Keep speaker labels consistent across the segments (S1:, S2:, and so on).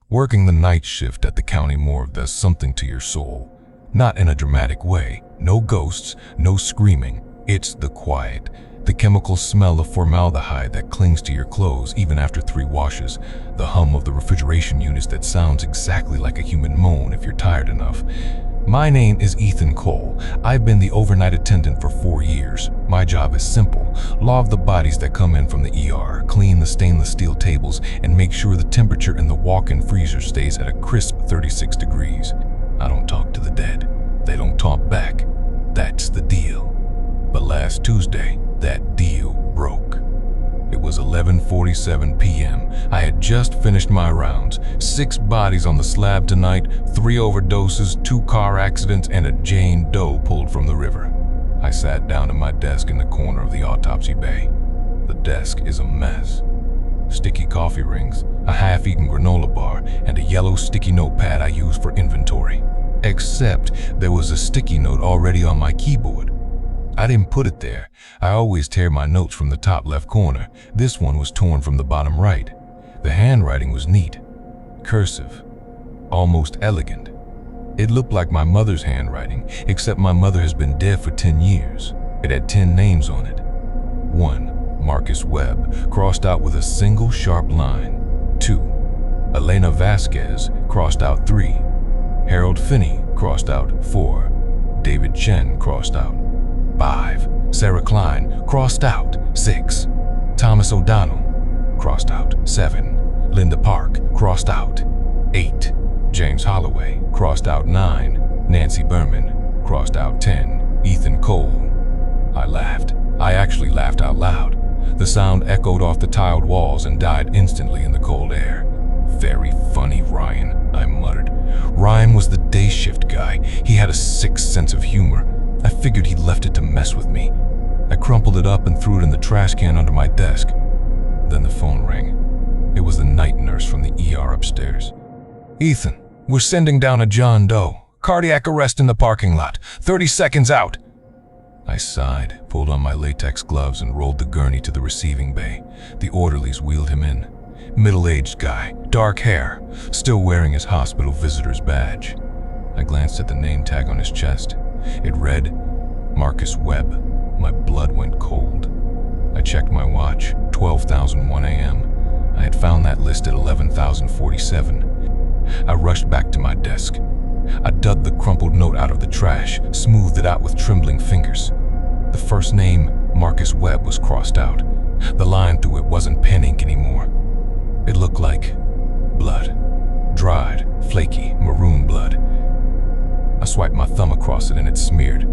S1: Working the night shift at the county morgue does something to your soul. Not in a dramatic way. No ghosts, no screaming. It's the quiet. The chemical smell of formaldehyde that clings to your clothes even after 3 washes. The hum of the refrigeration units that sounds exactly like a human moan if you're tired enough. My name is Ethan Cole. I've been the overnight attendant for 4 years. My job is simple. Log the bodies that come in from the ER, clean the stainless steel tables, and make sure the temperature in the walk-in freezer stays at a crisp 36 degrees. I don't talk to the dead. They don't talk back. That's the deal. But last Tuesday, that deal broke. It was 11:47 p.m. I had just finished my rounds. 6 bodies on the slab tonight, 3 overdoses, 2 car accidents, and a Jane Doe pulled from the river. I sat down at my desk in the corner of the autopsy bay. The desk is a mess. Sticky coffee rings, a half-eaten granola bar, and a yellow sticky notepad I use for inventory. Except there was a sticky note already on my keyboard. I didn't put it there. I always tear my notes from the top left corner. This one was torn from the bottom right. The handwriting was neat, cursive, almost elegant. It looked like my mother's handwriting, except my mother has been dead for 10 years. It had 10 names on it. 1. Marcus Webb, crossed out with a single sharp line. 2. Elena Vasquez, crossed out 3. Harold Finney, crossed out 4. David Chen, crossed out 5. Sarah Klein, crossed out 6. Thomas O'Donnell, crossed out 7. Linda Park, crossed out 8. James Holloway, crossed out 9. Nancy Berman, crossed out 10. Ethan Cole. I laughed. I actually laughed out loud. The sound echoed off the tiled walls and died instantly in the cold air. Very funny, Ryan, I muttered. Ryan was the day shift guy. He had a sick sense of humor. I figured he left it to mess with me. I crumpled it up and threw it in the trash can under my desk. Then the phone rang. It was the night nurse from the ER upstairs. Ethan, we're sending down a John Doe. Cardiac arrest in the parking lot. 30 seconds out. I sighed, pulled on my latex gloves, and rolled the gurney to the receiving bay. The orderlies wheeled him in. Middle-aged guy, dark hair, still wearing his hospital visitor's badge. I glanced at the name tag on his chest. It read, Marcus Webb. My blood went cold. I checked my watch, 12:01 a.m. I had found that list at 11:47. I rushed back to my desk. I dug the crumpled note out of the trash, smoothed it out with trembling fingers. The first name, Marcus Webb, was crossed out. The line through it wasn't pen ink anymore. It looked like blood. Dried, flaky, maroon blood. I swiped my thumb across it and it smeared.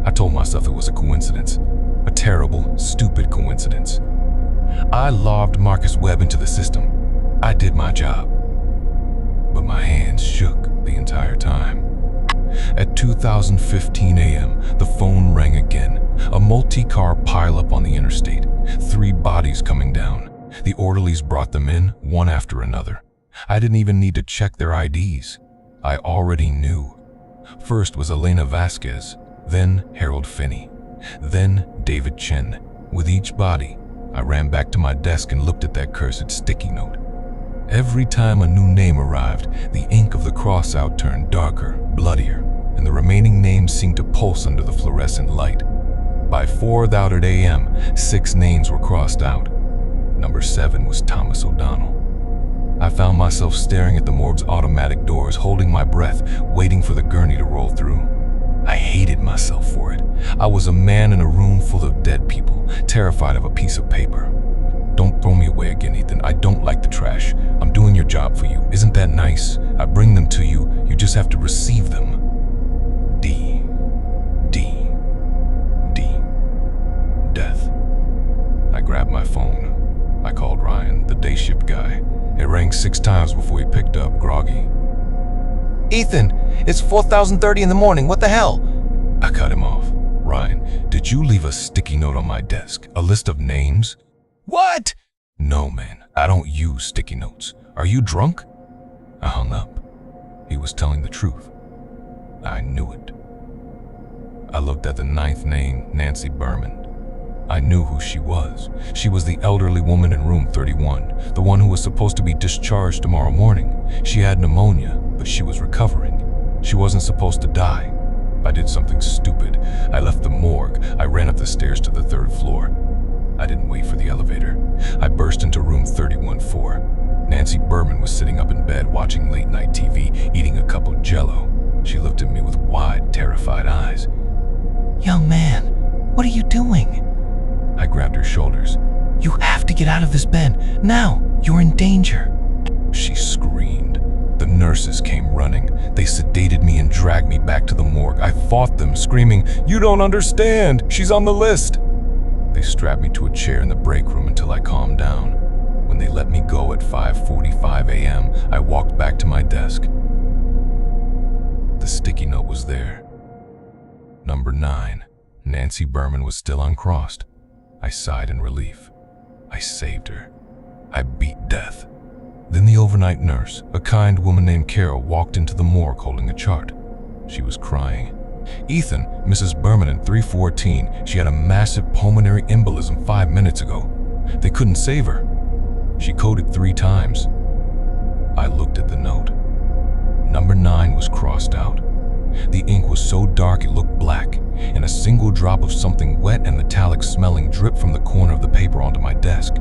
S1: I told myself it was a coincidence. A terrible, stupid coincidence. I logged Marcus Webb into the system. I did my job. But my hands shook the entire time. At 2:15 a.m., the phone rang again. A multi-car pileup on the interstate. 3 bodies coming down. The orderlies brought them in, one after another. I didn't even need to check their IDs. I already knew. First was Elena Vasquez, then Harold Finney, then David Chen. With each body, I ran back to my desk and looked at that cursed sticky note. Every time a new name arrived, the ink of the crossout turned darker, bloodier, and the remaining names seemed to pulse under the fluorescent light. By 4:00 a.m., 6 names were crossed out. Number 7 was Thomas O'Donnell. I found myself staring at the morgue's automatic doors, holding my breath, waiting for the gurney to roll through. I hated myself for it. I was a man in a room full of dead people, terrified of a piece of paper. Don't throw me away again, Ethan. I don't like the trash. I'm doing your job for you. Isn't that nice? I bring them to you. You just have to receive them. D. D. D. Death. I grabbed my phone. I called Ryan, the day shift guy. It rang 6 times before he picked up, groggy.
S2: Ethan, it's 4:30 in the morning. What the hell?
S1: I cut him off. Ryan, did you leave a sticky note on my desk? A list of names?
S2: What?
S1: No, man. I don't use sticky notes. Are you drunk? I hung up. He was telling the truth. I knew it. I looked at the 9th name, Nancy Berman. I knew who she was. She was the elderly woman in room 31, the one who was supposed to be discharged tomorrow morning. She had pneumonia, but she was recovering. She wasn't supposed to die. I did something stupid. I left the morgue. I ran up the stairs to the 3rd floor. I didn't wait for the elevator. I burst into room 31-4. Nancy Berman was sitting up in bed watching late-night TV, eating a cup of Jell-O. She looked at me with wide, terrified eyes.
S2: Young man, what are you doing?
S1: I grabbed her shoulders.
S2: You have to get out of this bed. Now, you're in danger.
S1: She screamed. The nurses came running. They sedated me and dragged me back to the morgue. I fought them, screaming, "You don't understand! She's on the list!" They strapped me to a chair in the break room until I calmed down. When they let me go at 5:45 a.m., I walked back to my desk. The sticky note was there. Number 9. Nancy Berman was still uncrossed. I sighed in relief. I saved her. I beat death. Then the overnight nurse, a kind woman named Carol, walked into the morgue holding a chart. She was crying. "Ethan, Mrs. Berman in 314, she had a massive pulmonary embolism 5 minutes ago. They couldn't save her." She coded 3 times. I looked at the note. Number 9 was crossed out. The ink was so dark it looked black, and a single drop of something wet and metallic smelling dripped from the corner of the paper onto my desk.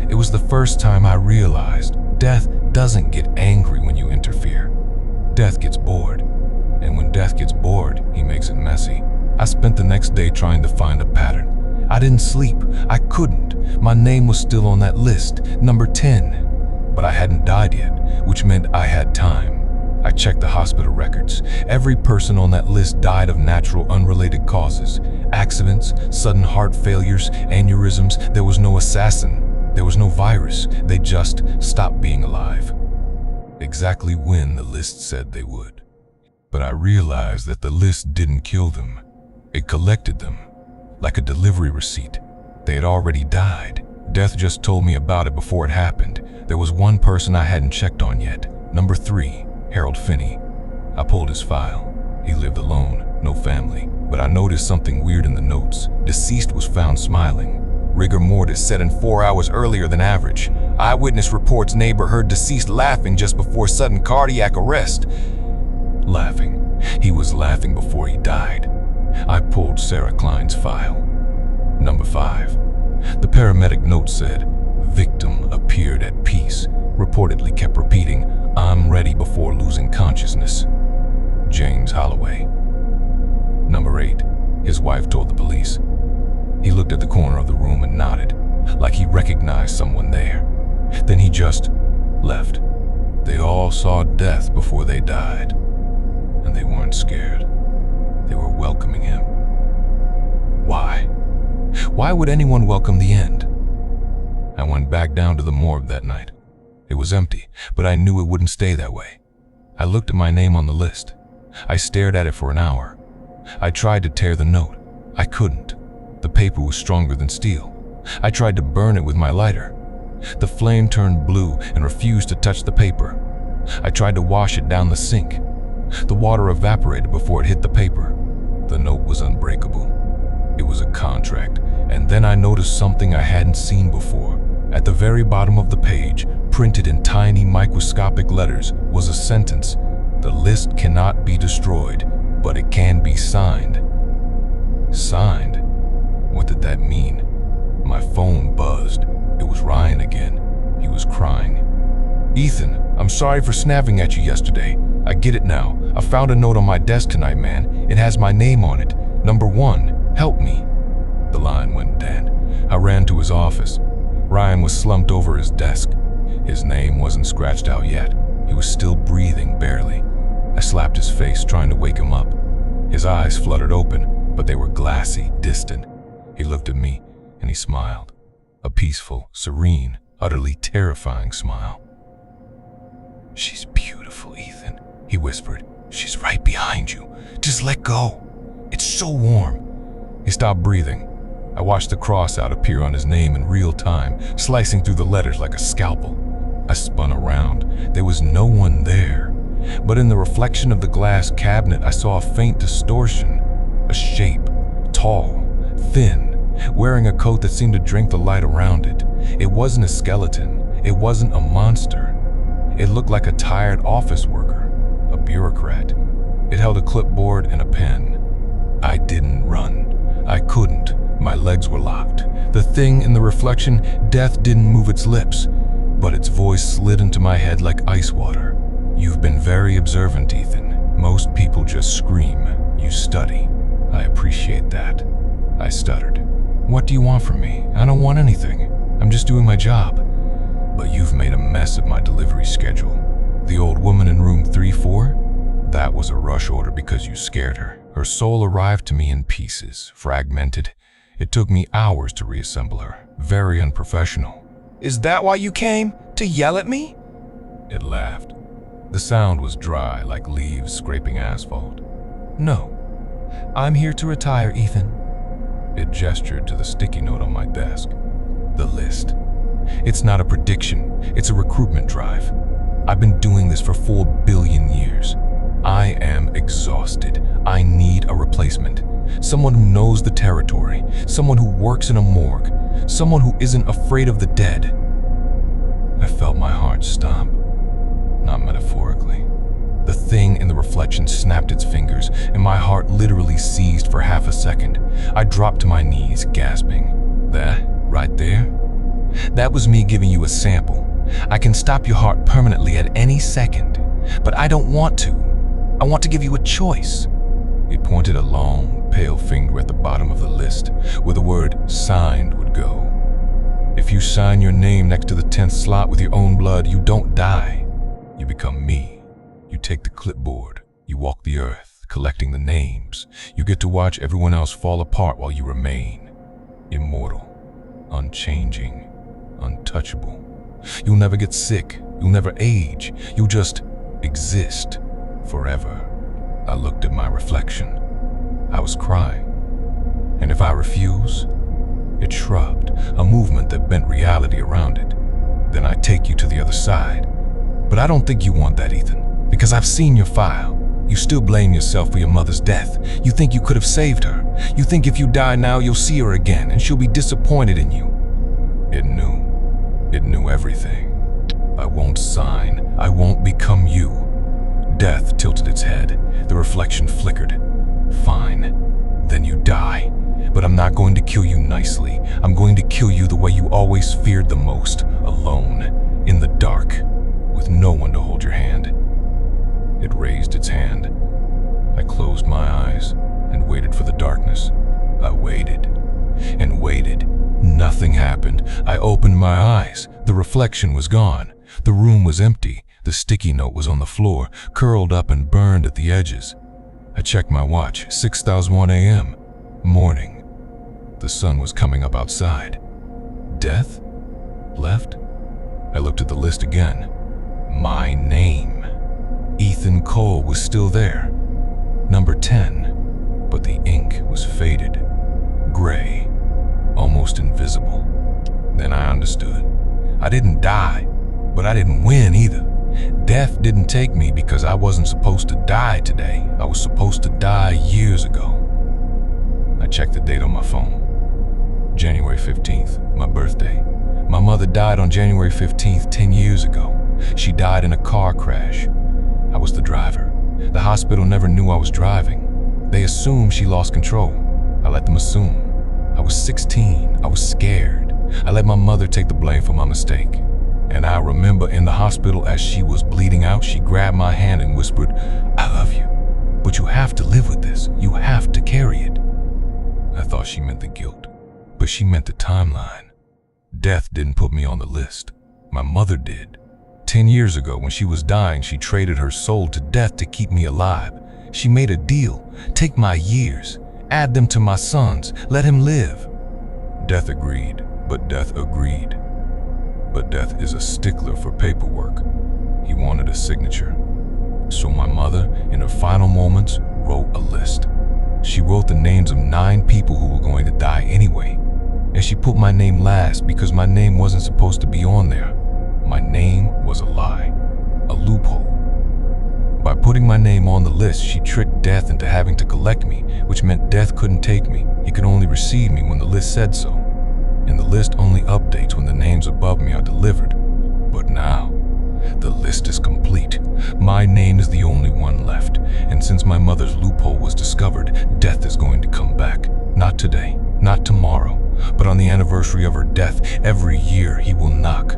S1: It was the first time I realized death doesn't get angry when you interfere. Death gets bored. And when death gets bored, he makes it messy. I spent the next day trying to find a pattern. I didn't sleep. I couldn't. My name was still on that list, number 10. But I hadn't died yet, which meant I had time. I checked the hospital records. Every person on that list died of natural, unrelated causes. Accidents, sudden heart failures, aneurysms. There was no assassin. There was no virus. They just stopped being alive. Exactly when the list said they would. But I realized that the list didn't kill them. It collected them, like a delivery receipt. They had already died. Death just told me about it before it happened. There was one person I hadn't checked on yet. Number 3, Harold Finney. I pulled his file. He lived alone, no family. But I noticed something weird in the notes. Deceased was found smiling. Rigor mortis set in 4 hours earlier than average. Eyewitness reports neighbor heard deceased laughing just before sudden cardiac arrest. Laughing. He was laughing before he died. I pulled Sarah Klein's file. Number 5. The paramedic note said, victim appeared at peace, reportedly kept repeating, "I'm ready," before losing consciousness. James Holloway. Number 8. His wife told the police. He looked at the corner of the room and nodded, like he recognized someone there. Then he just left. They all saw death before they died. And they weren't scared. They were welcoming him. Why? Why would anyone welcome the end? I went back down to the morgue that night. It was empty, but I knew it wouldn't stay that way. I looked at my name on the list. I stared at it for an hour. I tried to tear the note. I couldn't. The paper was stronger than steel. I tried to burn it with my lighter. The flame turned blue and refused to touch the paper. I tried to wash it down the sink. The water evaporated before it hit the paper. The note was unbreakable. It was a contract, and then I noticed something I hadn't seen before. At the very bottom of the page, printed in tiny microscopic letters, was a sentence. The list cannot be destroyed, but it can be signed. Signed? What did that mean? My phone buzzed. It was Ryan again. He was crying. "Ethan, I'm sorry for snapping at you yesterday. I get it now. I found a note on my desk tonight, man. It has my name on it. Number 1, help me." The line went dead. I ran to his office. Ryan was slumped over his desk. His name wasn't scratched out yet. He was still breathing barely. I slapped his face, trying to wake him up. His eyes fluttered open, but they were glassy, distant. He looked at me, and he smiled. A peaceful, serene, utterly terrifying smile. "She's beautiful, Ethan," he whispered. "She's right behind you. Just let go. It's so warm." He stopped breathing. I watched the cross out appear on his name in real time, slicing through the letters like a scalpel. I spun around. There was no one there. But in the reflection of the glass cabinet, I saw a faint distortion. A shape, tall, thin, wearing a coat that seemed to drink the light around it. It wasn't a skeleton. It wasn't a monster. It looked like a tired office worker, a bureaucrat. It held a clipboard and a pen. I didn't run. I couldn't. My legs were locked. The thing in the reflection, death didn't move its lips, but its voice slid into my head like ice water. You've been very observant, Ethan. Most people just scream. You study. I appreciate that. I stuttered. What do you want from me? I don't want anything. I'm just doing my job. But you've made a mess of my delivery schedule. The old woman in room 3-4? That was a rush order because you scared her. Her soul arrived to me in pieces, fragmented. It took me hours to reassemble her. Very unprofessional.
S2: Is that why you came? To yell at me?
S1: It laughed. The sound was dry, like leaves scraping asphalt.
S2: No. I'm here to retire, Ethan.
S1: It gestured to the sticky note on my desk. The list. It's not a prediction. It's a recruitment drive. I've been doing this for 4 billion years. I am exhausted. I need a replacement. Someone who knows the territory. Someone who works in a morgue. Someone who isn't afraid of the dead. I felt my heart stomp. Not metaphorically. The thing in the reflection snapped its fingers, and my heart literally seized for half a second. I dropped to my knees, gasping. That, right there? That was me giving you a sample. I can stop your heart permanently at any second, but I don't want to. I want to give you a choice. It pointed a long, pale finger at the bottom of the list, where the word signed would go. If you sign your name next to the 10th slot with your own blood, you don't die. You become me. You take the clipboard. You walk the earth, collecting the names. You get to watch everyone else fall apart while you remain. Immortal, unchanging, untouchable. You'll never get sick. You'll never age. You'll just exist forever. I looked at my reflection. I was crying. And if I refuse, it shrugged, a movement that bent reality around it. Then I take you to the other side. But I don't think you want that, Ethan, because I've seen your file. You still blame yourself for your mother's death. You think you could have saved her. You think if you die now, you'll see her again, and she'll be disappointed in you. It knew. It knew everything. I won't sign. I won't become you. Death tilted its head. The reflection flickered. Fine. Then you die. But I'm not going to kill you nicely. I'm going to kill you the way you always feared the most. Alone. In the dark. With no one to hold your hand. It raised its hand. I closed my eyes and waited for the darkness. I waited and waited. Nothing happened. I opened my eyes. The reflection was gone. The room was empty. The sticky note was on the floor, curled up and burned at the edges. I checked my watch. 6:01 a.m. Morning. The sun was coming up outside. Death? Left? I looked at the list again. My name. Ethan Cole was still there. Number 10. But the ink was faded. Gray. Almost invisible. Then I understood. I didn't die, but I didn't win either. Death didn't take me because I wasn't supposed to die today. I was supposed to die years ago. I checked the date on my phone. January 15th, my birthday. My mother died on January 15th, 10 years ago. She died in a car crash. I was the driver. The hospital never knew I was driving. They assumed she lost control. I let them assume. I was 16. I was scared. I let my mother take the blame for my mistake. And I remember in the hospital as she was bleeding out, she grabbed my hand and whispered, "I love you, but you have to live with this. You have to carry it." I thought she meant the guilt, but she meant the timeline. Death didn't put me on the list. My mother did. 10 years ago, when she was dying, she traded her soul to death to keep me alive. She made a deal. Take my years, add them to my son's, let him live. Death agreed, but Death agreed. But Death is a stickler for paperwork. He wanted a signature. So my mother, in her final moments, wrote a list. She wrote the names of 9 people who were going to die anyway. And she put my name last because my name wasn't supposed to be on there. My name was a lie, a loophole. By putting my name on the list, she tricked Death into having to collect me, which meant Death couldn't take me. He could only receive me when the list said so. And the list only updates when the names above me are delivered. But now, the list is complete. My name is the only one left, and since my mother's loophole was discovered, Death is going to come back. Not today, not tomorrow, but on the anniversary of her death, every year he will knock.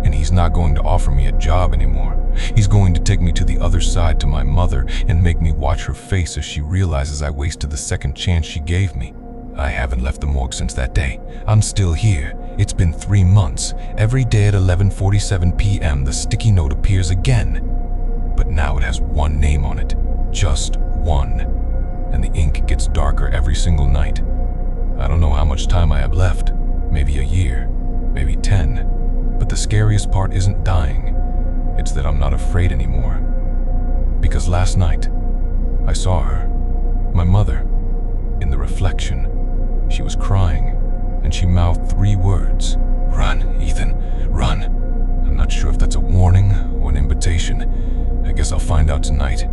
S1: And he's not going to offer me a job anymore. He's going to take me to the other side to my mother and make me watch her face as she realizes I wasted the second chance she gave me. I haven't left the morgue since that day. I'm still here. It's been 3 months. Every day at 11:47 p.m. the sticky note appears again. But now it has one name on it. Just one. And the ink gets darker every single night. I don't know how much time I have left. Maybe a year. Maybe 10. But the scariest part isn't dying. It's that I'm not afraid anymore. Because last night, I saw her. My mother. In the reflection. She was crying, and she mouthed 3 words. Run, Ethan, run. I'm not sure if that's a warning or an invitation. I guess I'll find out tonight.